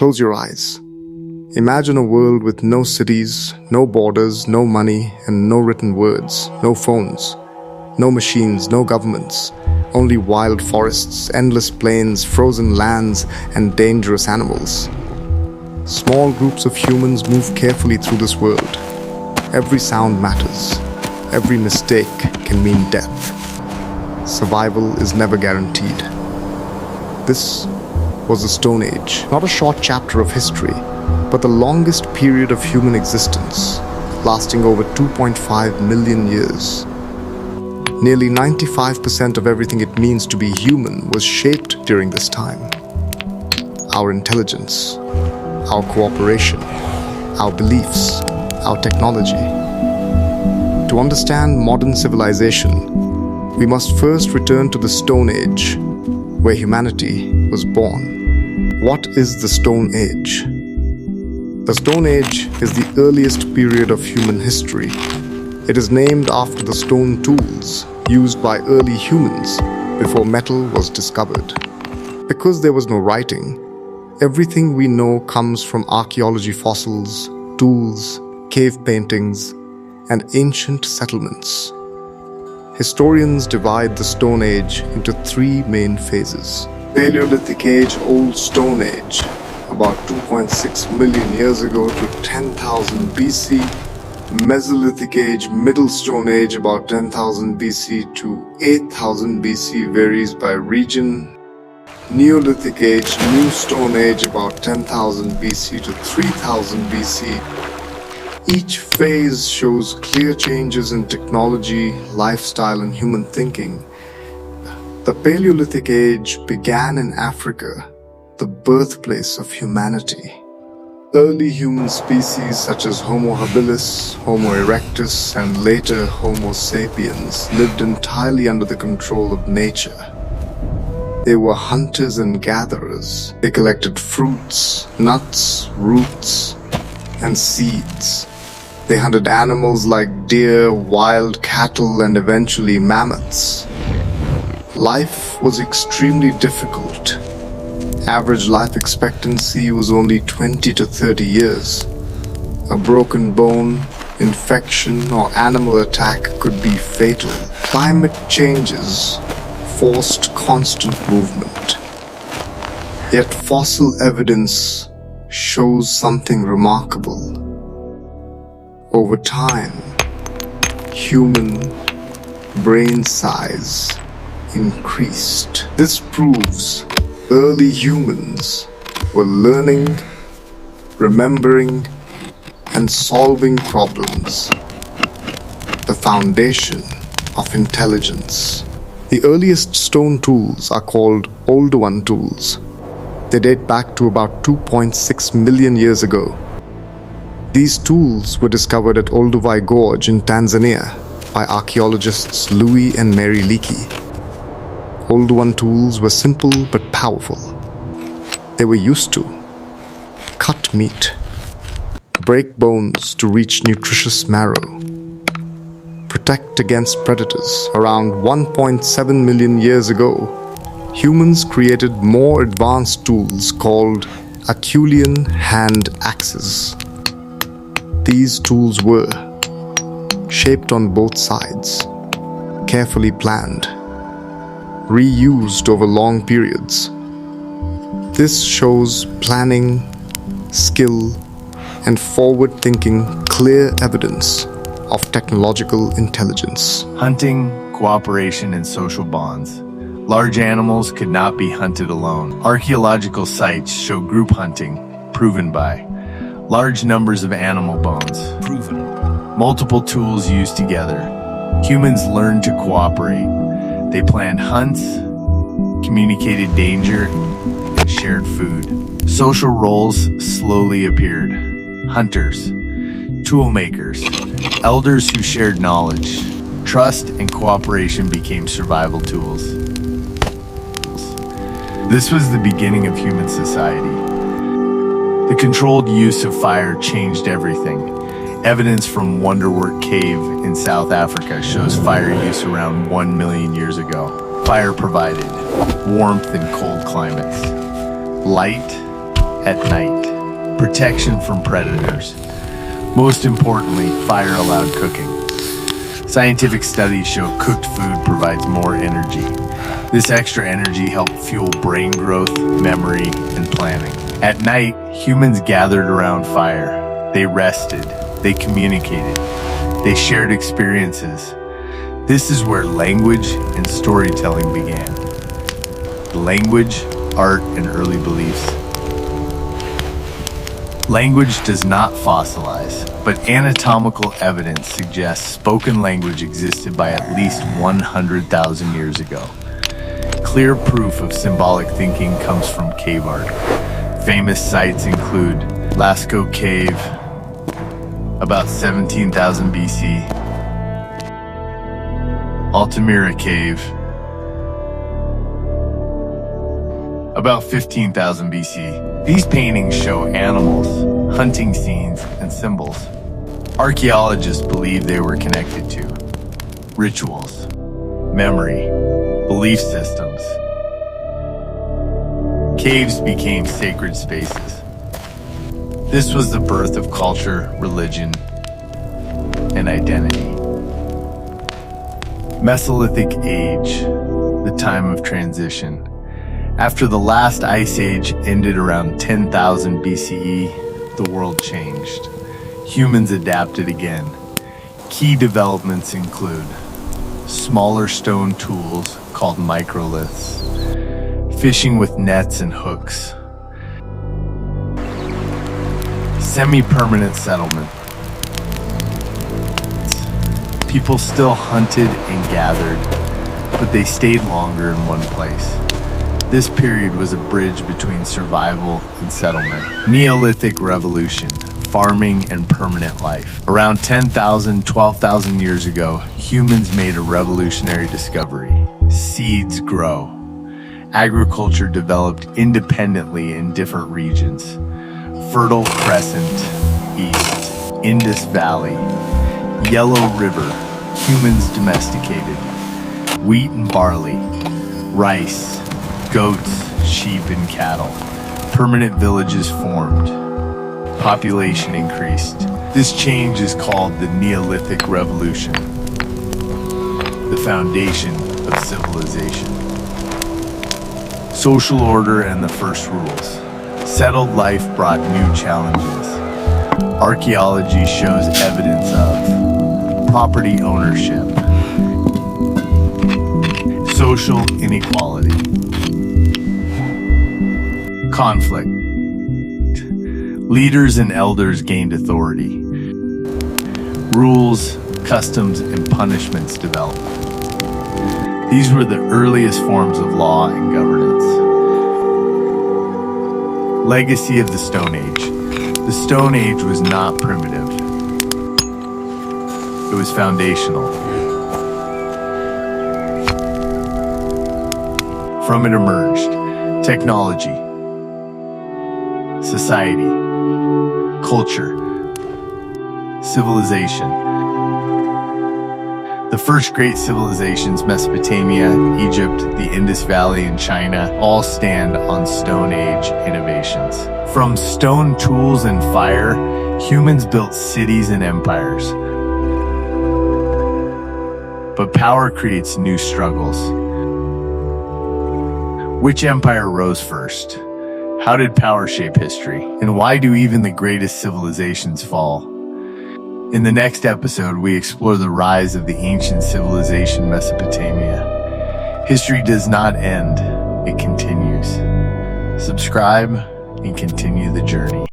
Close your eyes. Imagine a world with no cities, no borders, no money, and no written words, no phones, no machines, no governments, only wild forests, endless plains, frozen lands, and dangerous animals. Small groups of humans move carefully through this world. Every sound matters. Every mistake can mean death. Survival is never guaranteed. This was the Stone Age, not a short chapter of history, but the longest period of human existence, lasting over 2.5 million years. Nearly 95% of everything it means to be human was shaped during this time. Our intelligence, our cooperation, our beliefs, our technology. To understand modern civilization, we must first return to the Stone Age, where humanity was born. What is the Stone Age? The Stone Age is the earliest period of human history. It is named after the stone tools used by early humans before metal was discovered. Because there was no writing, everything we know comes from archaeology fossils, tools, cave paintings, and ancient settlements. Historians divide the Stone Age into three main phases. Paleolithic Age, Old Stone Age, about 2.6 million years ago to 10,000 BC. Mesolithic Age, Middle Stone Age, about 10,000 BC to 8,000 BC, varies by region. Neolithic Age, New Stone Age, about 10,000 BC to 3,000 BC. Each phase shows clear changes in technology, lifestyle, and human thinking. The Paleolithic Age began in Africa, the birthplace of humanity. Early human species such as Homo habilis, Homo erectus, and later Homo sapiens lived entirely under the control of nature. They were hunters and gatherers. They collected fruits, nuts, roots, and seeds. They hunted animals like deer, wild cattle, and eventually mammoths. Life was extremely difficult. Average life expectancy was only 20 to 30 years. A broken bone, infection, or animal attack could be fatal. Climate changes forced constant movement. Yet fossil evidence shows something remarkable. Over time, human brain size increased. This proves early humans were learning, remembering, and solving problems. The foundation of intelligence. The earliest stone tools are called Oldowan tools. They date back to about 2.6 million years ago. These tools were discovered at Olduvai Gorge in Tanzania by archaeologists Louis and Mary Leakey. Oldowan tools were simple but powerful. They were used to cut meat, break bones to reach nutritious marrow, protect against predators. Around 1.7 million years ago, humans created more advanced tools called Acheulean hand axes. These tools were shaped on both sides, carefully planned, reused over long periods. This shows planning, skill, and forward-thinking, clear evidence of technological intelligence. Hunting, cooperation, and social bonds. Large animals could not be hunted alone. Archaeological sites show group hunting, proven by large numbers of animal bones, proven. Multiple tools used together. Humans learned to cooperate. They planned hunts, communicated danger, and shared food. Social roles slowly appeared. Hunters, tool makers, elders who shared knowledge. Trust and cooperation became survival tools. This was the beginning of human society. The controlled use of fire changed everything. Evidence from Wonderwork Cave in South Africa shows fire use around 1 million years ago. Fire provided warmth in cold climates, light at night, protection from predators. Most importantly, fire allowed cooking. Scientific studies show cooked food provides more energy. This extra energy helped fuel brain growth, memory, and planning. At night, humans gathered around fire. They rested, they communicated, they shared experiences. This is where language and storytelling began. Language, art, and early beliefs. Language does not fossilize, but anatomical evidence suggests spoken language existed by at least 100,000 years ago. Clear proof of symbolic thinking comes from cave art. Famous sites include Lascaux Cave, about 17,000 BC, Altamira Cave, about 15,000 BC. These paintings show animals, hunting scenes, and symbols. Archaeologists believe they were connected to rituals, memory, belief systems. Caves became sacred spaces. This was the birth of culture, religion, and identity. Mesolithic Age, the time of transition. After the last ice age ended around 10,000 BCE, the world changed. Humans adapted again. Key developments include smaller stone tools called microliths, fishing with nets and hooks, semi-permanent settlement. People still hunted and gathered, but they stayed longer in one place. This period was a bridge between survival and settlement. Neolithic Revolution, farming and permanent life. Around 10,000, 12,000 years ago, humans made a revolutionary discovery. Seeds grow. Agriculture developed independently in different regions. Fertile Crescent, East, Indus Valley, Yellow River, humans domesticated. Wheat and barley, rice, goats, sheep, and cattle. Permanent villages formed. Population increased. This change is called the Neolithic Revolution, the foundation of civilization. Social order and the first rules. Settled life brought new challenges. Archaeology shows evidence of property ownership, social inequality, conflict. Leaders and elders gained authority. Rules, customs, and punishments developed. These were the earliest forms of law and governance. Legacy of the Stone Age. The Stone Age was not primitive. It was foundational. From it emerged technology, society, culture, civilization. The first great civilizations, Mesopotamia, Egypt, the Indus Valley, and China, all stand on Stone Age innovations. From stone tools and fire, humans built cities and empires. But power creates new struggles. Which empire rose first? How did power shape history? And why do even the greatest civilizations fall? In the next episode, we explore the rise of the ancient civilization Mesopotamia. History does not end, it continues. Subscribe and continue the journey.